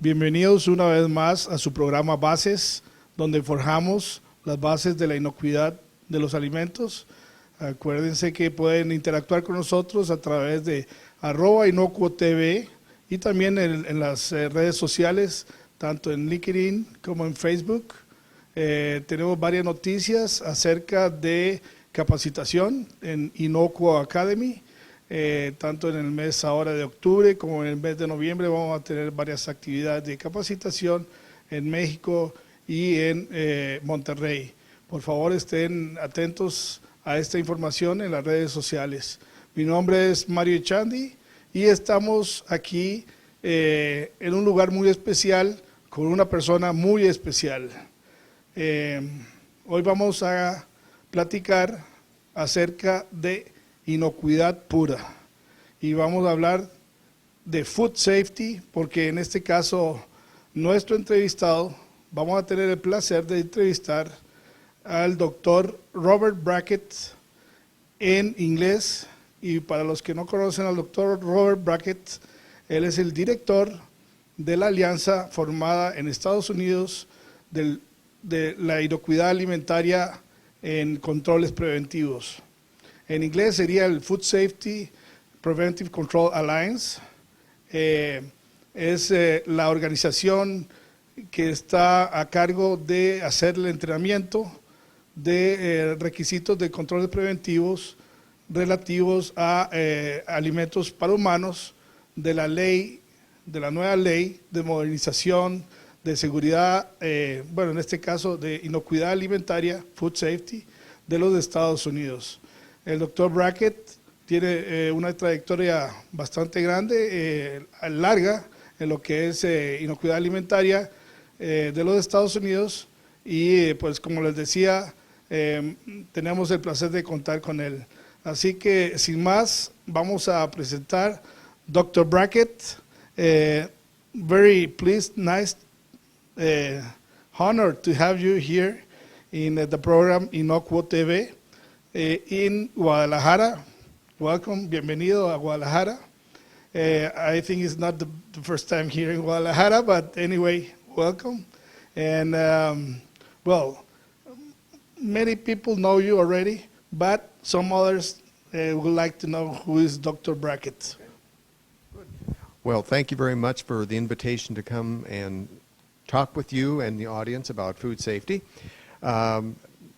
Bienvenidos una vez más a su programa Bases, donde forjamos las bases de la inocuidad de los alimentos. Acuérdense que pueden interactuar con nosotros a través de @inocuotv y también en las redes sociales, tanto en LinkedIn como en Facebook. Tenemos varias noticias acerca de capacitación en Inocuo Academy. Tanto en el mes ahora de octubre como en el mes de noviembre vamos a tener varias actividades de capacitación en México y en Monterrey. Por favor, estén atentos a esta información en las redes sociales. Mi nombre es Mario Echandi y estamos aquí en un lugar muy especial con una persona muy especial. Hoy vamos a platicar acerca de inocuidad pura y vamos a hablar de food safety, porque en este caso nuestro entrevistado, vamos a tener el placer de entrevistar al doctor Robert Brackett en inglés. Y para los que no conocen al doctor Robert Brackett, él es el director de la alianza formada en Estados Unidos de la inocuidad alimentaria en controles preventivos. En inglés sería el Food Safety Preventive Control Alliance. Es la organización que está a cargo de hacer el entrenamiento de requisitos de controles preventivos relativos a alimentos para humanos de la nueva ley de modernización de seguridad, bueno, en este caso de inocuidad alimentaria, Food Safety, de los Estados Unidos. El doctor Brackett tiene una trayectoria bastante grande, larga, en lo que es inocuidad alimentaria de los Estados Unidos y pues como les decía, tenemos el placer de contar con él. Así que sin más, vamos a presentar Dr. Brackett. Very pleased, nice, honored to have you here in the program Inocuo TV. In Guadalajara. Welcome, bienvenido a Guadalajara. I think it's not the first time here in Guadalajara, but anyway, welcome. And well, many people know you already, but some others would like to know who is Dr. Brackett. Well, thank you very much for the invitation to come and talk with you and the audience about food safety.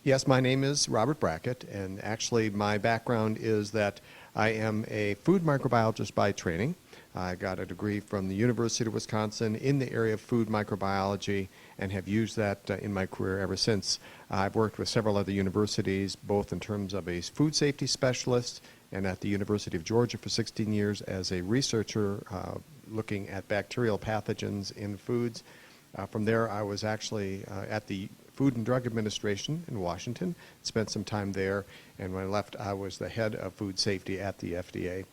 Yes, my name is Robert Brackett, and actually my background is that I am a food microbiologist by training. I got a degree from the University of Wisconsin in the area of food microbiology and have used that in my career ever since. I've worked with several other universities, both in terms of a food safety specialist and at the University of Georgia for 16 years as a researcher looking at bacterial pathogens in foods. From there, I was actually at the Food and Drug Administration in Washington, spent some time there, and when I left, I was the head of food safety at the FDA.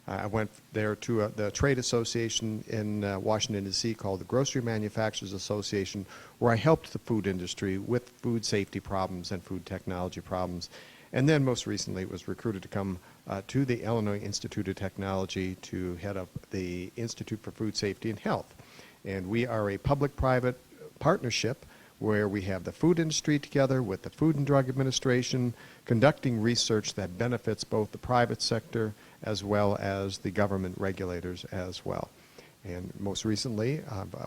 I went there to the trade association in Washington, D.C. called the Grocery Manufacturers Association, where I helped the food industry with food safety problems and food technology problems. And then most recently was recruited to come to the Illinois Institute of Technology to head up the Institute for Food Safety and Health. And we are a public-private partnership where we have the food industry together with the Food and Drug Administration conducting research that benefits both the private sector as well as the government regulators as well. And most recently,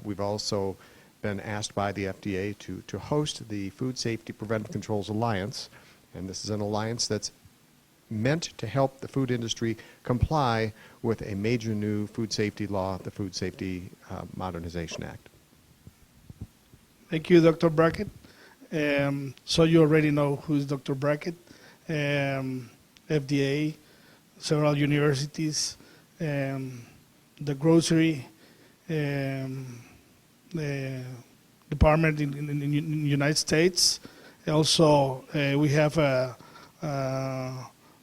we've also been asked by the FDA to host the Food Safety Preventive Controls Alliance, and this is an alliance that's meant to help the food industry comply with a major new food safety law, the Food Safety Modernization Act. Thank you, Dr. Brackett. So you already know who is Dr. Brackett. FDA, several universities, the grocery department in the United States. Also, we have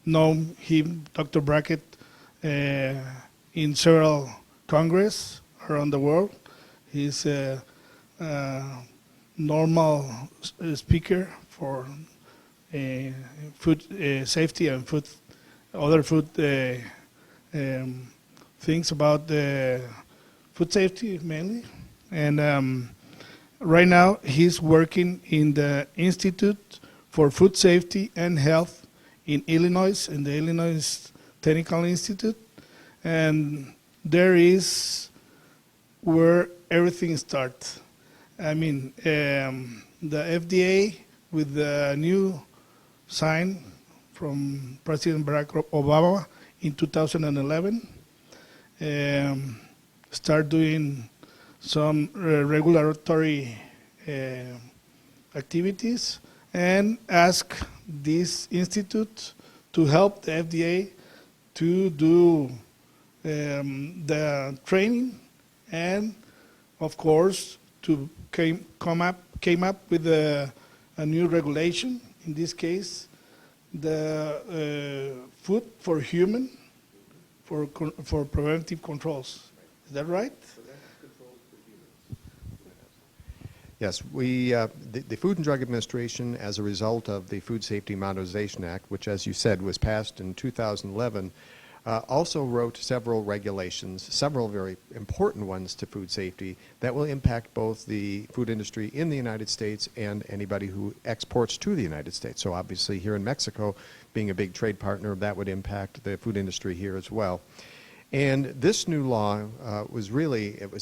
known him, Dr. Brackett, in several Congress around the world. He's a normal speaker for food safety and other food things about food safety mainly. And right now, he's working in the Institute for Food Safety and Health in Illinois, in the Illinois Technical Institute. And there is where everything starts. I mean, the FDA, with the new sign from President Barack Obama in 2011, start doing some regulatory activities and ask this institute to help the FDA to do the training, and of course to came up with a new regulation. In this case, the food for human for preventive controls. Is that right? Yes, the Food and Drug Administration, as a result of the Food Safety Modernization Act, which, as you said, was passed in 2011, also wrote several regulations, several very important ones to food safety that will impact both the food industry in the United States and anybody who exports to the United States. So obviously here in Mexico, being a big trade partner, that would impact the food industry here as well. And this new law was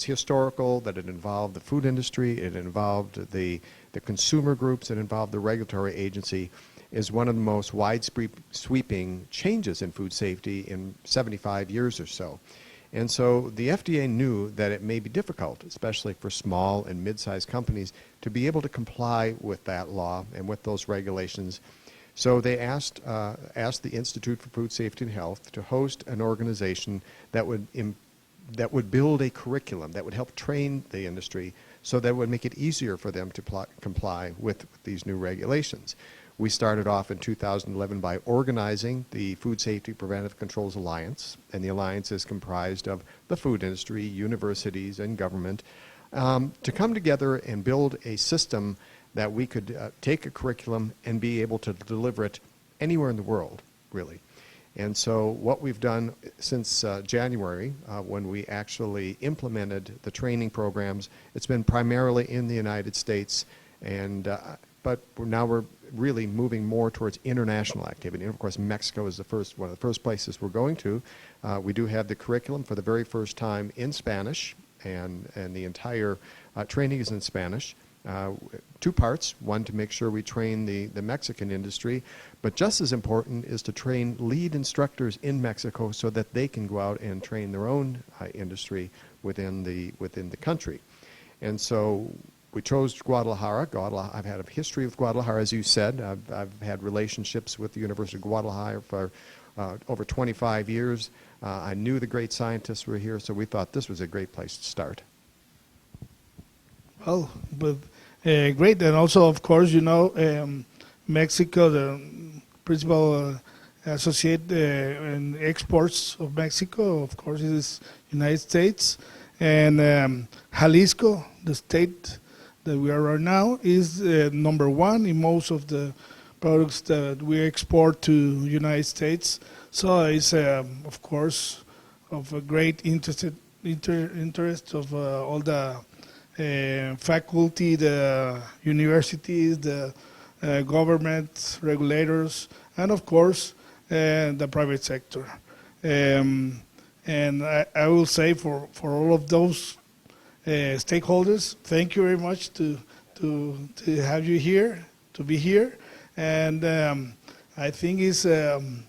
historical, that it involved the food industry, it involved the consumer groups, it involved the regulatory agency, is one of the most wide-sweeping changes in food safety in 75 years or so. And so the FDA knew that it may be difficult, especially for small and mid-sized companies, to be able to comply with that law and with those regulations. So they asked the Institute for Food Safety and Health to host an organization that would build a curriculum that would help train the industry so that it would make it easier for them to comply with these new regulations. We started off in 2011 by organizing the Food Safety Preventive Controls Alliance, and the alliance is comprised of the food industry, universities, and government, to come together and build a system that we could take a curriculum and be able to deliver it anywhere in the world, really. And so what we've done since January, when we actually implemented the training programs, it's been primarily in the United States, and but now we're really moving more towards international activity. And of course, Mexico is one of the first places we're going to. We do have the curriculum for the very first time in Spanish, and the entire training is in Spanish. Two parts, one to make sure we train the Mexican industry, but just as important is to train lead instructors in Mexico so that they can go out and train their own industry within the country. And so we chose Guadalajara. I've had a history with Guadalajara, as you said. I've had relationships with the University of Guadalajara for over 25 years. I knew the great scientists were here, so we thought this was a great place to start. Well, but great. And also, of course, you know, Mexico, the principal associate in exports of Mexico, of course, is United States. And Jalisco, the state that we are right now, is number one in most of the products that we export to United States. So it's, of course, of a great interest of all the faculty, the universities, the government, regulators, and of course the private sector. And I will say for all of those stakeholders, thank you very much to have you here, to be here. And I think it's an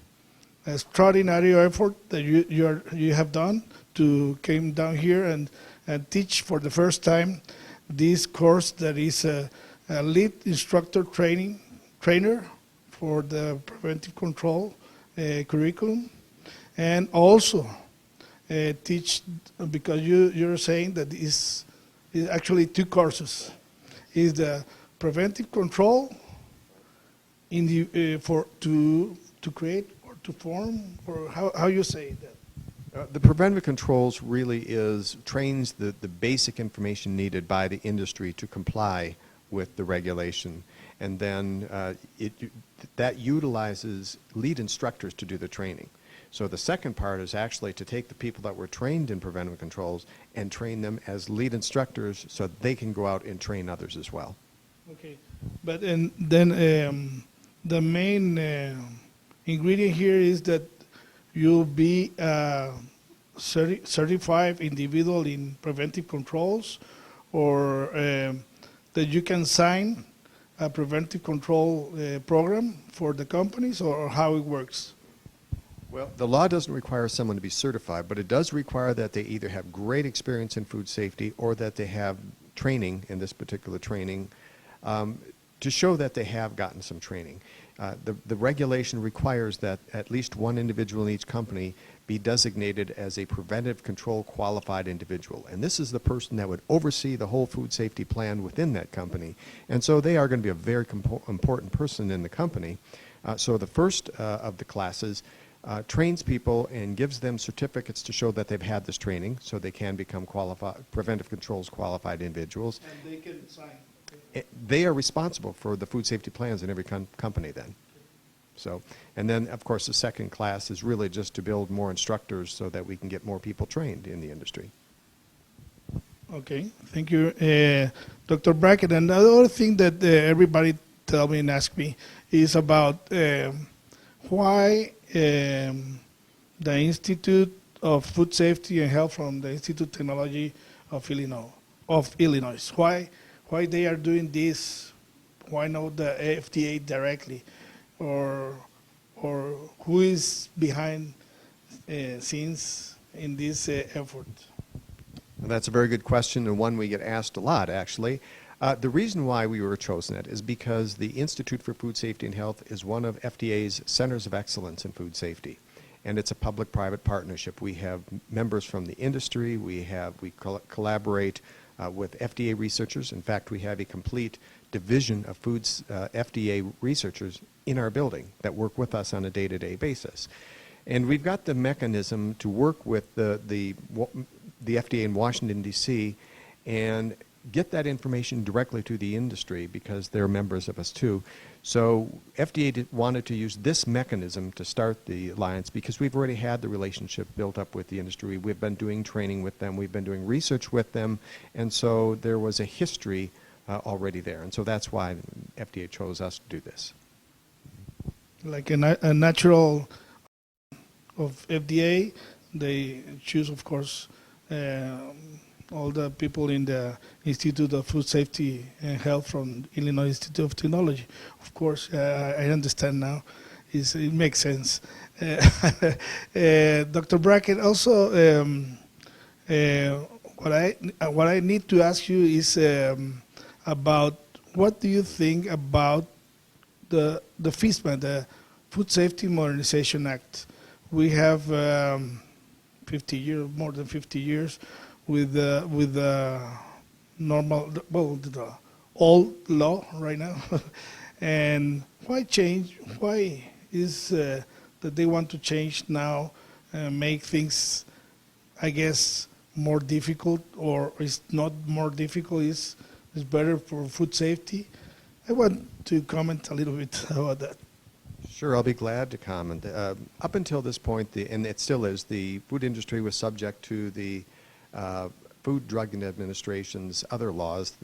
extraordinary effort that you have done to come down here and teach for the first time this course that is a lead instructor trainer for the preventive control curriculum, and also teach, because you're saying that is actually two courses. Is the preventive control in the to create or to form, or how you say that? The preventive controls really trains the basic information needed by the industry to comply with the regulation, and then that utilizes lead instructors to do the training. So the second part is actually to take the people that were trained in preventive controls and train them as lead instructors so they can go out and train others as well. Okay, but then the main ingredient here is that you'll be a certified individual in preventive controls, or that you can sign a preventive control program for the companies, or how it works? Well, the law doesn't require someone to be certified, but it does require that they either have great experience in food safety or that they have training in this particular training to show that they have gotten some training. The regulation requires that at least one individual in each company be designated as a preventive control qualified individual. And this is the person that would oversee the whole food safety plan within that company. And so they are going to be a very important person in the company. So the first of the classes trains people and gives them certificates to show that they've had this training so they can become preventive controls qualified individuals. And they can sign. They are responsible for the food safety plans in every company then. So, and then of course the second class is really just to build more instructors so that we can get more people trained in the industry. Okay, thank you, Dr. Brackett. And the other thing that everybody tell me and ask me is about why the Institute of Food Safety and Health from the Institute of Technology of Illinois. Why they are doing this? Why not the FDA directly, or who is behind scenes in this effort? Well, that's a very good question, and one we get asked a lot, actually. The reason why we were chosen is because the Institute for Food Safety and Health is one of FDA's centers of excellence in food safety, and it's a public-private partnership. We have members from the industry. We collaborate with FDA researchers. In fact, we have a complete division of FDA researchers in our building that work with us on a day-to-day basis. And we've got the mechanism to work with the FDA in Washington, D.C., and get that information directly to the industry because they're members of us too. So FDA wanted to use this mechanism to start the alliance because we've already had the relationship built up with the industry. We've been doing training with them. We've been doing research with them. And so there was a history already there. And so that's why FDA chose us to do this. Like a natural of FDA, they choose, of course, all the people in the Institute of Food Safety and Health from Illinois Institute of Technology. Of course, I understand now. It makes sense. Dr. Brackett, also, what I need to ask you is about what do you think about the FSMA, the Food Safety Modernization Act? We have 50 years, more than 50 years, with the normal, well, the old law right now. And why change? Why is that they want to change now and make things, I guess, more difficult, or is not more difficult, is better for food safety? I want to comment a little bit about that. Sure, I'll be glad to comment. Up until this point, and it still is, the food industry was subject to the Food, Drug, and Administration's other laws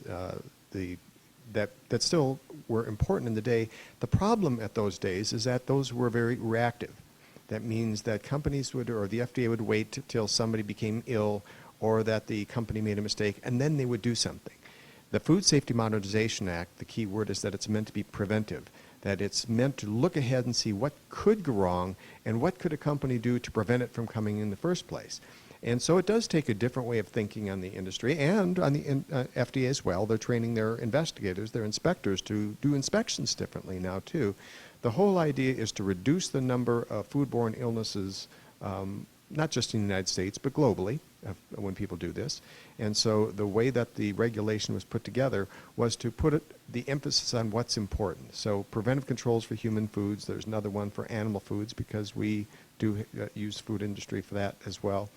that still were important in the day. The problem at those days is that those were very reactive. That means that companies would, or the FDA would wait till somebody became ill or that the company made a mistake, and then they would do something. The Food Safety Modernization Act, the key word is that it's meant to be preventive, that it's meant to look ahead and see what could go wrong and what could a company do to prevent it from coming in the first place. And so it does take a different way of thinking on the industry and on the FDA as well. They're training their investigators, their inspectors, to do inspections differently now too. The whole idea is to reduce the number of foodborne illnesses, not just in the United States, but globally, when people do this. And so the way that the regulation was put together was to put the emphasis on what's important. So preventive controls for human foods. There's another one for animal foods because we do use food industry for that as well.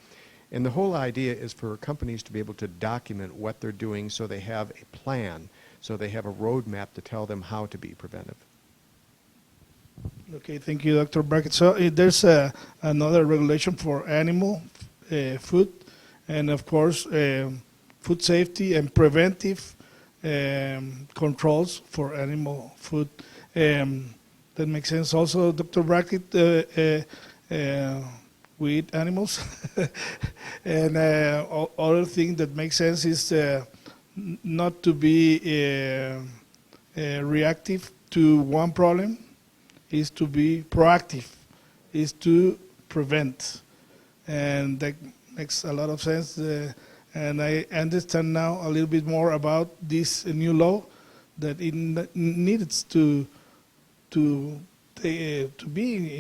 And the whole idea is for companies to be able to document what they're doing so they have a plan, so they have a roadmap to tell them how to be preventive. Okay, thank you, Dr. Brackett. So there's another regulation for animal food, and of course, food safety and preventive controls for animal food. That makes sense. Also, Dr. Brackett, we eat animals. And other thing that makes sense is not to be reactive to one problem, is to be proactive, is to prevent. And that makes a lot of sense. And I understand now a little bit more about this new law, that it needs to be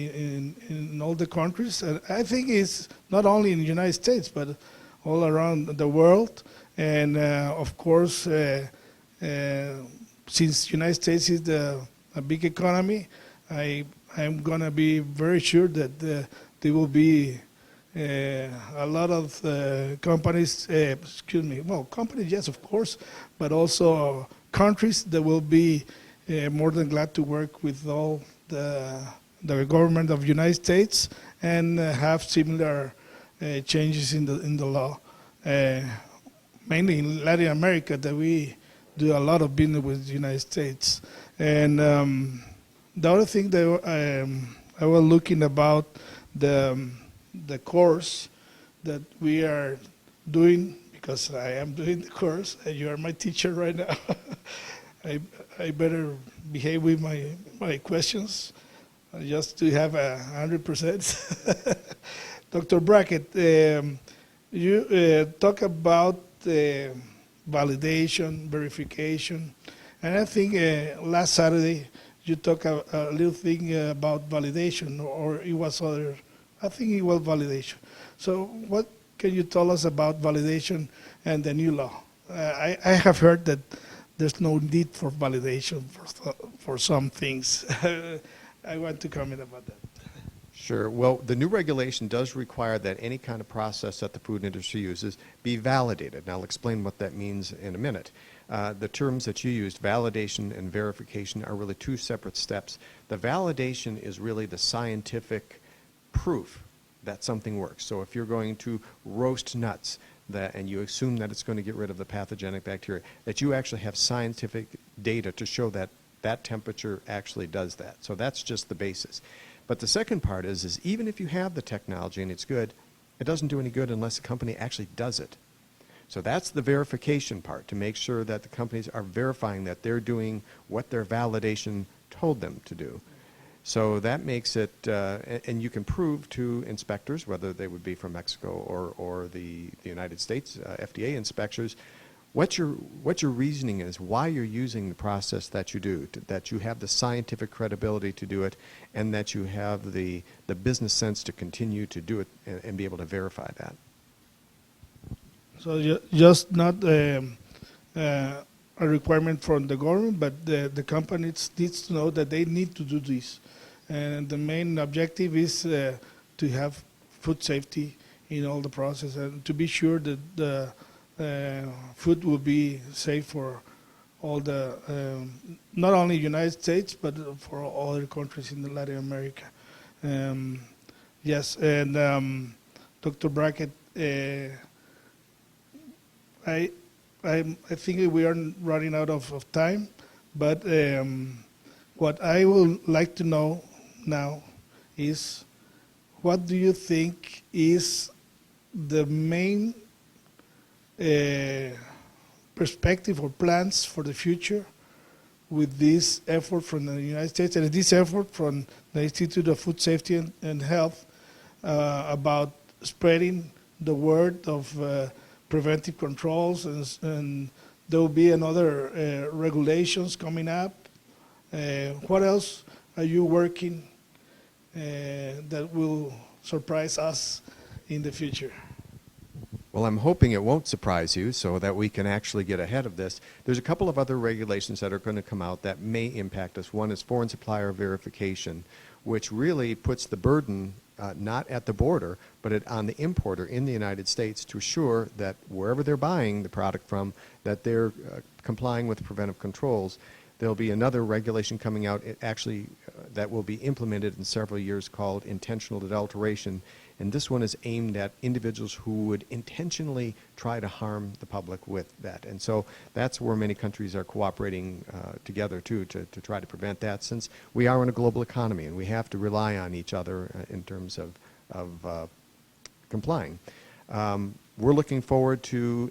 in all the countries. And I think it's not only in the United States, but all around the world. And of course, since the United States is a big economy, I'm going to be very sure that there will be a lot of companies, companies, yes, of course, but also countries that will be more than glad to work with all the government of the United States and have similar changes in the law. Mainly in Latin America, that we do a lot of business with the United States. And the other thing that I was looking about the course that we are doing, because I am doing the course, and you are my teacher right now. I better behave with my questions just to have 100%. Dr. Brackett, you talk about validation, verification, and I think last Saturday you talked a little thing about validation, or it was other, I think it was validation. So what can you tell us about validation and the new law? I have heard that there's no need for validation for some things. I want to comment about that. Sure. Well, the new regulation does require that any kind of process that the food industry uses be validated. And I'll explain what that means in a minute. The terms that you used, validation and verification, are really two separate steps. The validation is really the scientific proof that something works. So if you're going to roast nuts, and you assume that it's going to get rid of the pathogenic bacteria, that you actually have scientific data to show that that temperature actually does that. So that's just the basis. But the second part is even if you have the technology and it's good, it doesn't do any good unless the company actually does it. So that's the verification part, to make sure that the companies are verifying that they're doing what their validation told them to do. So that makes it, and you can prove to inspectors, whether they would be from Mexico or the United States, FDA inspectors, what your reasoning is, why you're using the process that you do, that you have the scientific credibility to do it, and that you have the business sense to continue to do it and be able to verify that. So just not a requirement from the government, but the company needs to know that they need to do this. And the main objective is to have food safety in all the process, and to be sure that the food will be safe for all the, not only United States, but for all other countries in Latin America. Yes, and Dr. Brackett, I think we are running out of time, but what I would like to know now is, what do you think is the main perspective or plans for the future with this effort from the United States and this effort from the Institute of Food Safety and Health about spreading the word of preventive controls, and there will be another regulations coming up? What else are you working that will surprise us in the future? Well, I'm hoping it won't surprise you, so that we can actually get ahead of this. There's a couple of other regulations that are going to come out that may impact us. One is foreign supplier verification, which really puts the burden not at the border, but on the importer in the United States to assure that wherever they're buying the product from, that they're complying with preventive controls. There'll be another regulation coming out, that will be implemented in several years called intentional adulteration. And this one is aimed at individuals who would intentionally try to harm the public with that. And so that's where many countries are cooperating together, too, to try to prevent that, since we are in a global economy and we have to rely on each other in terms of complying. We're looking forward to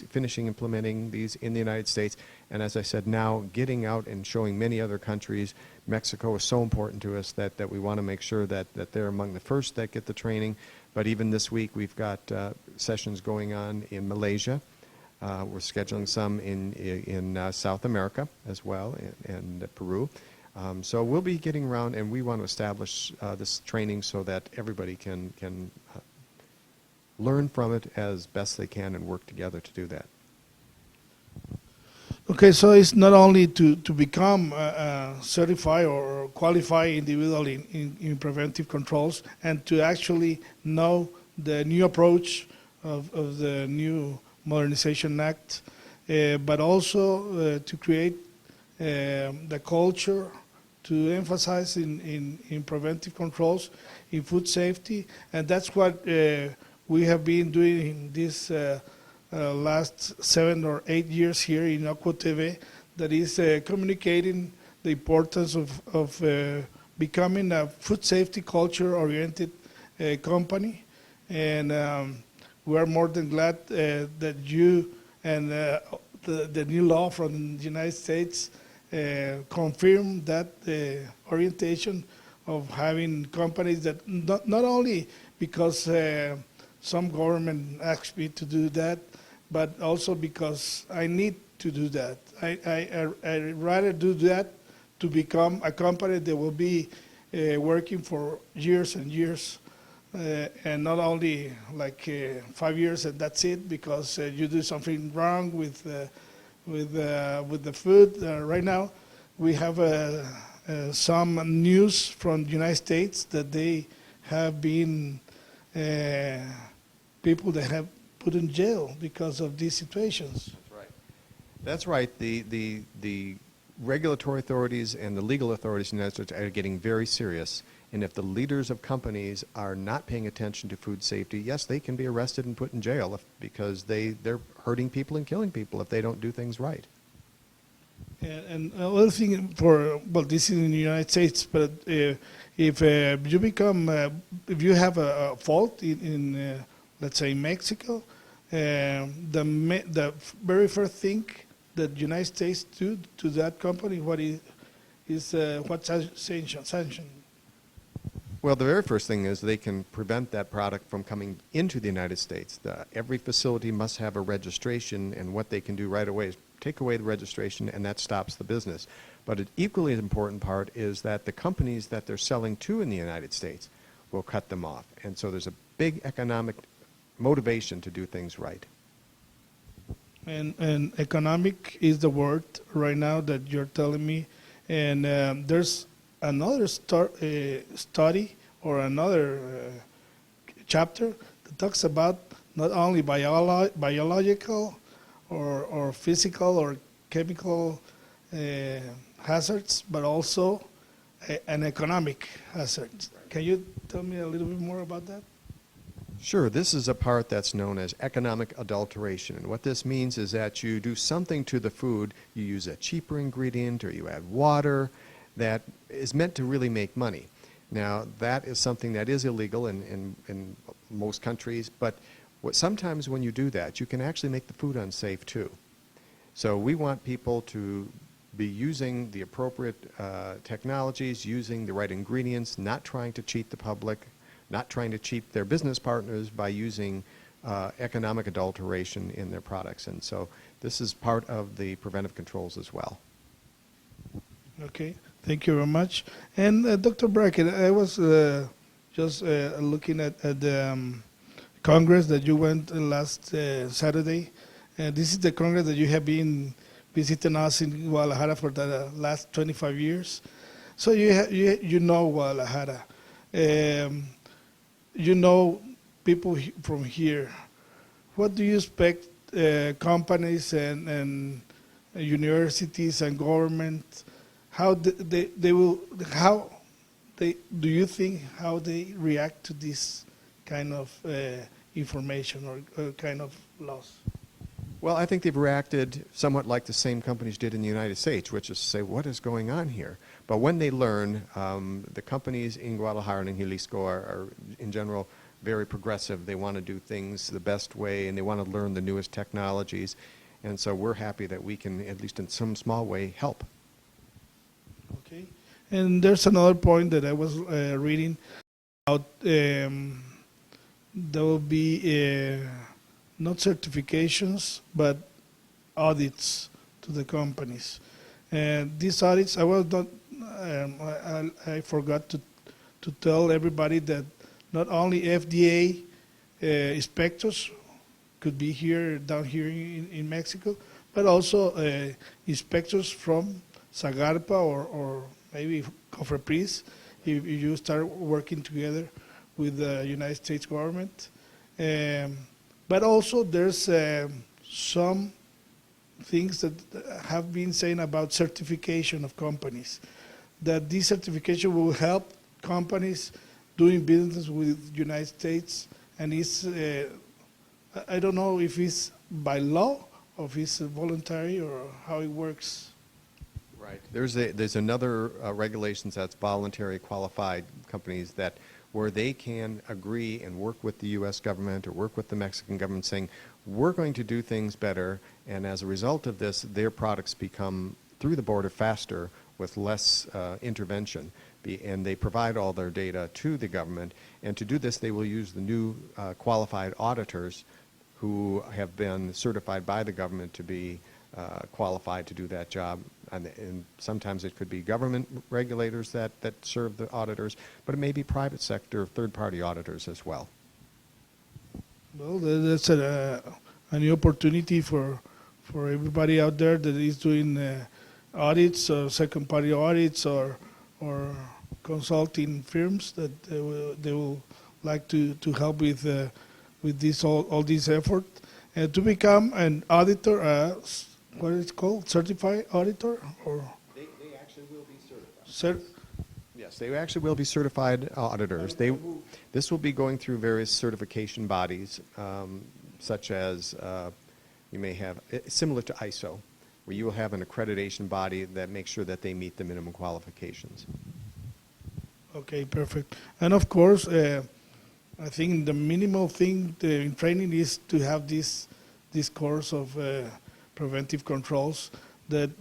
finishing implementing these in the United States. And as I said, now getting out and showing many other countries. Mexico is so important to us that we want to make sure that they're among the first that get the training. But even this week, we've got sessions going on in Malaysia. We're scheduling some in South America as well, and Peru. So we'll be getting around, and we want to establish this training so that everybody can learn from it as best they can and work together to do that. Okay, so it's not only to become a certified or qualified individual in preventive controls and to actually know the new approach of the new Modernization Act, but also to create the culture to emphasize in preventive controls, in food safety, and that's what we have been doing this last 7 or 8 years here in Octubre, that is communicating the importance of becoming a food safety culture-oriented company. And we are more than glad that you and the new law from the United States confirm that orientation of having companies that not only because some government asked me to do that, but also because I need to do that. I'd rather do that to become a company that will be working for years and years, and not only like 5 years and that's it, because you do something wrong with the food. Right now, we have some news from the United States that they have been people that have put in jail because of these situations. That's right. That's right. The regulatory authorities and the legal authorities in the United States are getting very serious. And if the leaders of companies are not paying attention to food safety, yes, they can be arrested and put in jail because they're hurting people and killing people if they don't do things right. And another thing this is in the United States, but if you have a fault in let's say Mexico, the very first thing that the United States do to that company, what sanction? Well, the very first thing is they can prevent that product from coming into the United States. Every facility must have a registration, and what they can do right away is take away the registration, and that stops the business. But an equally important part is that the companies that they're selling to in the United States will cut them off. And so there's a big economic motivation to do things right. And economic is the word right now that you're telling me. And there's another study or another chapter that talks about not only biological or physical or chemical hazards, but also an economic hazard. Can you tell me a little bit more about that? Sure. This is a part that's known as economic adulteration. And what this means is that you do something to the food, you use a cheaper ingredient or you add water that is meant to really make money. Now, that is something that is illegal in most countries, but sometimes when you do that, you can actually make the food unsafe too. So we want people to be using the appropriate technologies, using the right ingredients, not trying to cheat the public, not trying to cheat their business partners by using economic adulteration in their products. And so this is part of the preventive controls as well. Okay, thank you very much. And Dr. Brackett, I was just looking at the Congress that you went last Saturday. This is the Congress that you have been visiting us in Guadalajara for the last 25 years. So you know Guadalajara. You know people from here. What do you expect companies and universities and government, how do you think how they react to this kind of information or kind of laws? Well, I think they've reacted somewhat like the same companies did in the United States, which is to say, what is going on here? But when they learn, the companies in Guadalajara and in Jalisco are in general very progressive. They want to do things the best way, and they want to learn the newest technologies. And so we're happy that we can, at least in some small way, help. Okay. And there's another point that I was reading about. There will be not certifications, but audits to the companies. And these audits, I was not. I forgot to tell everybody that not only FDA inspectors could be here down here in Mexico, but also inspectors from Zagarpa or maybe Cofepris, if you start working together with the United States government. But also there's some things that have been saying about certification of companies, that this certification will help companies doing business with the United States, and it's, I don't know if it's by law or if it's voluntary or how it works. Right. There's another regulations that's voluntary qualified companies that where they can agree and work with the U.S. government or work with the Mexican government saying, we're going to do things better, and as a result of this, their products become through the border faster with less intervention. And they provide all their data to the government. And to do this, they will use the new qualified auditors who have been certified by the government to be qualified to do that job. And sometimes it could be government regulators that serve the auditors, but it may be private sector, third-party auditors as well. Well, that's a new opportunity for everybody out there that is doing audits or second-party audits or consulting firms that they will like to help with this all this effort and to become an auditor. What is it called? Certified auditor, or they actually will be certified. Yes, they actually will be certified auditors. This will be going through various certification bodies, such as you may have similar to ISO, where you will have an accreditation body that makes sure that they meet the minimum qualifications. Okay, perfect. And of course, I think the minimal thing in training is to have this course of preventive controls. That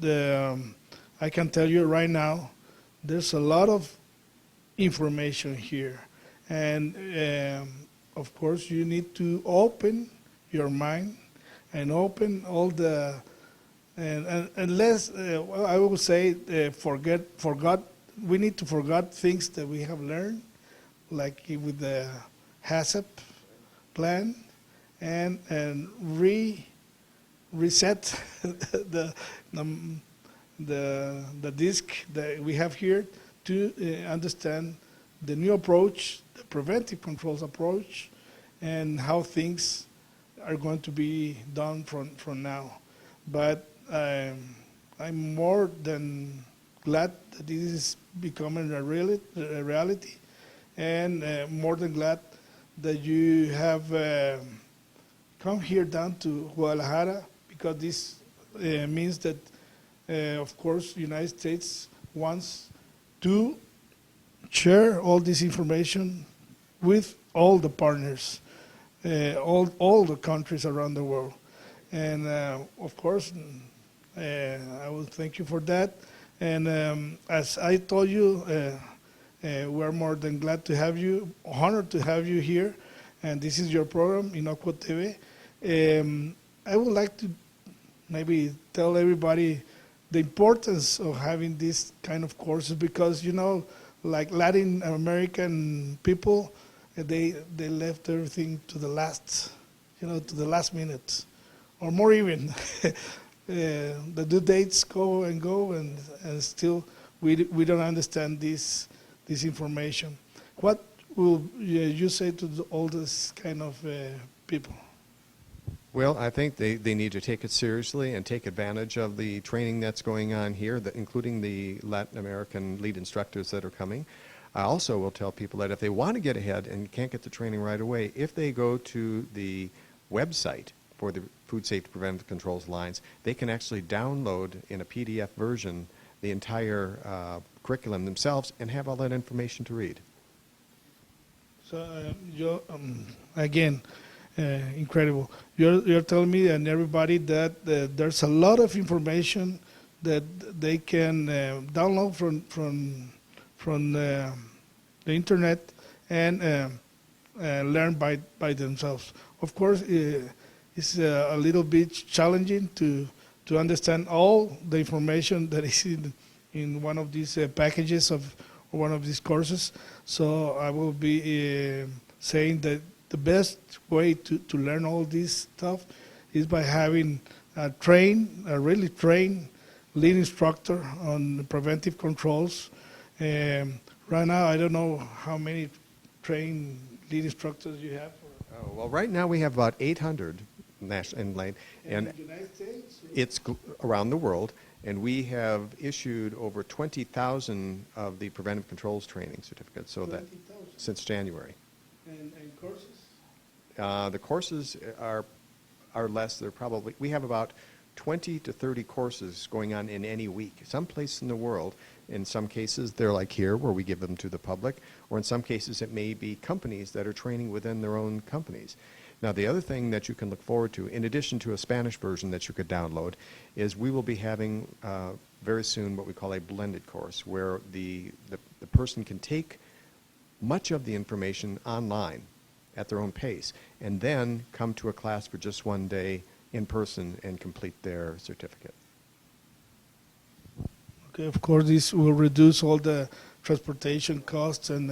I can tell you right now, there's a lot of information here, and of course, you need to open your mind and open all the and less. I would say forgot. We need to forget things that we have learned, like with the HACCP plan, and reset the disc that we have here to understand the new approach, the preventive controls approach, and how things are going to be done from now. But I'm more than glad that this is becoming a reality, and more than glad that you have come here down to Guadalajara, because this means that, of course, the United States wants to share all this information with all the partners, all the countries around the world. And of course, I will thank you for that. And as I told you, we're more than glad to have you, honored to have you here. And this is your program, Inocuo TV. I would like to maybe tell everybody the importance of having this kind of courses, because, you know, like Latin American people, they left everything to the last, to the last minute, or more even. The due dates go, and still we don't understand this information. What will you say to all this kind of people? Well, I think they need to take it seriously and take advantage of the training that's going on here, including the Latin American lead instructors that are coming. I also will tell people that if they want to get ahead and can't get the training right away, if they go to the website for the Food Safety Preventive Controls Lines, they can actually download in a PDF version the entire curriculum themselves and have all that information to read. So, again, incredible. You're telling me and everybody that there's a lot of information that they can download from the internet and learn by themselves. Of course, it's a little bit challenging to understand all the information that is in one of these packages of one of these courses. So I will be saying that the best way to learn all this stuff is by having a really trained lead instructor on preventive controls. Right now, I don't know how many trained lead instructors you have. Oh, well, right now we have about 800 national and In the United States? it's around the world, and we have issued over 20,000 of the preventive controls training certificates. So 20,000. since January. And courses? The courses are less. They're probably, we have about 20 to 30 courses going on in any week. Some place in the world, in some cases they're like here where we give them to the public, or in some cases it may be companies that are training within their own companies. Now the other thing that you can look forward to, in addition to a Spanish version that you could download, is we will be having very soon what we call a blended course, where the person can take much of the information online at their own pace, and then come to a class for just one day in person and complete their certificate. Okay, of course, this will reduce all the transportation costs, and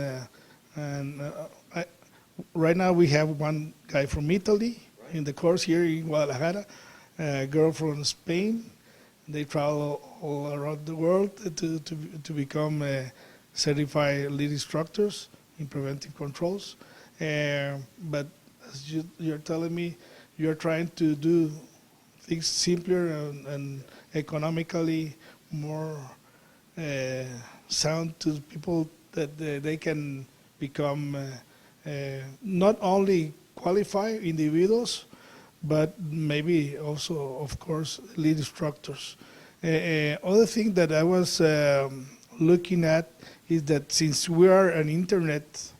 right now we have one guy from Italy in the course here in Guadalajara, a girl from Spain. They travel all around the world to become certified lead instructors in preventive controls. But as you're telling me, you're trying to do things simpler and economically more sound to people, that they can become not only qualified individuals, but maybe also, of course, lead instructors. Other thing that I was looking at is that since we are an internet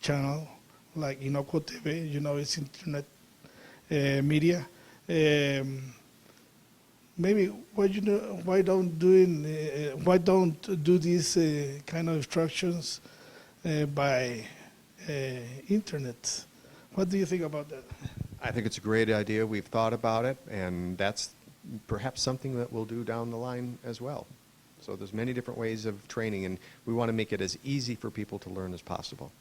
channel, like Inoco TV, it's internet media. Maybe why don't do these kind of instructions by internet? What do you think about that? I think it's a great idea. We've thought about it, and that's perhaps something that we'll do down the line as well. So there's many different ways of training, and we want to make it as easy for people to learn as possible.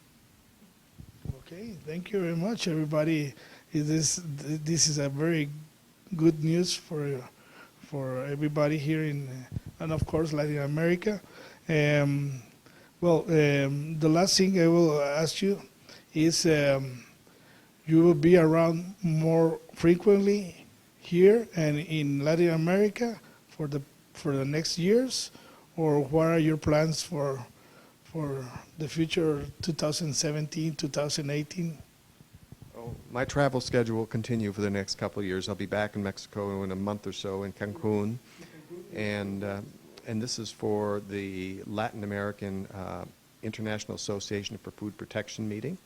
Okay, thank you very much, everybody. This is a very good news for everybody here and of course Latin America. The last thing I will ask you is, you will be around more frequently here and in Latin America for the next years, or what are your plans for the future, 2017, 2018? Oh, my travel schedule will continue for the next couple of years. I'll be back in Mexico in a month or so in Cancun, and this is for the Latin American International Association for Food Protection meeting.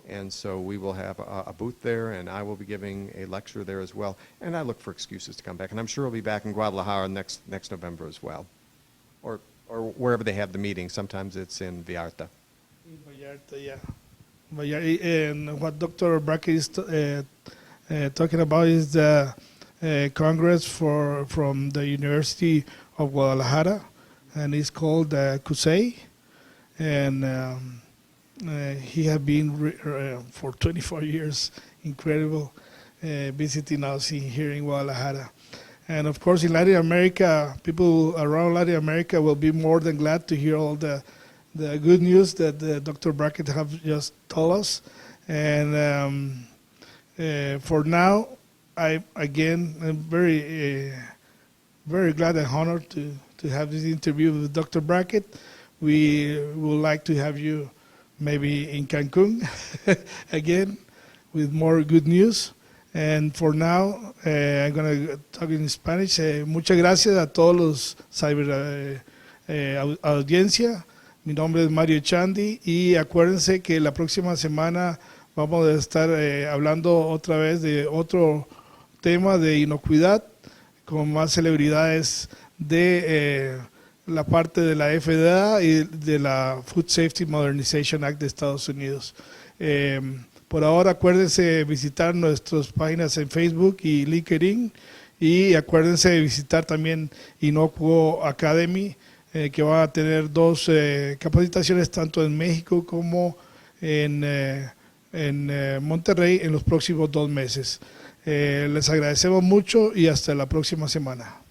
And so we will have a booth there, and I will be giving a lecture there as well. And I look for excuses to come back. And I'm sure I'll be back in Guadalajara next November as well, or wherever they have the meeting. Sometimes it's in Vallarta. In Vallarta, yeah. And what Dr. Brackett is talking about is the Congress from the University of Guadalajara, and it's called CUSEI. And he has been for 24 years, incredible, visiting us here in Guadalajara. And of course, in Latin America, people around Latin America will be more than glad to hear all the good news that Dr. Brackett have just told us. And for now, I'm very glad and honored to have this interview with Dr. Brackett. We would like to have you maybe in Cancun again with more good news. And for now, I'm going to talk in Spanish. Muchas gracias a todos los cyber audiencia. Mi nombre es Mario Chandi y acuérdense que la próxima semana vamos a estar hablando otra vez de otro tema de inocuidad con más celebridades de la parte de la FDA y de la Food Safety Modernization Act de Estados Unidos. Por ahora acuérdense visitar nuestras páginas en Facebook y LinkedIn y acuérdense de visitar también Inocuo Academy, que va a tener 2 capacitaciones tanto en México como en Monterrey en los próximos 2 meses. Les agradecemos mucho y hasta la próxima semana.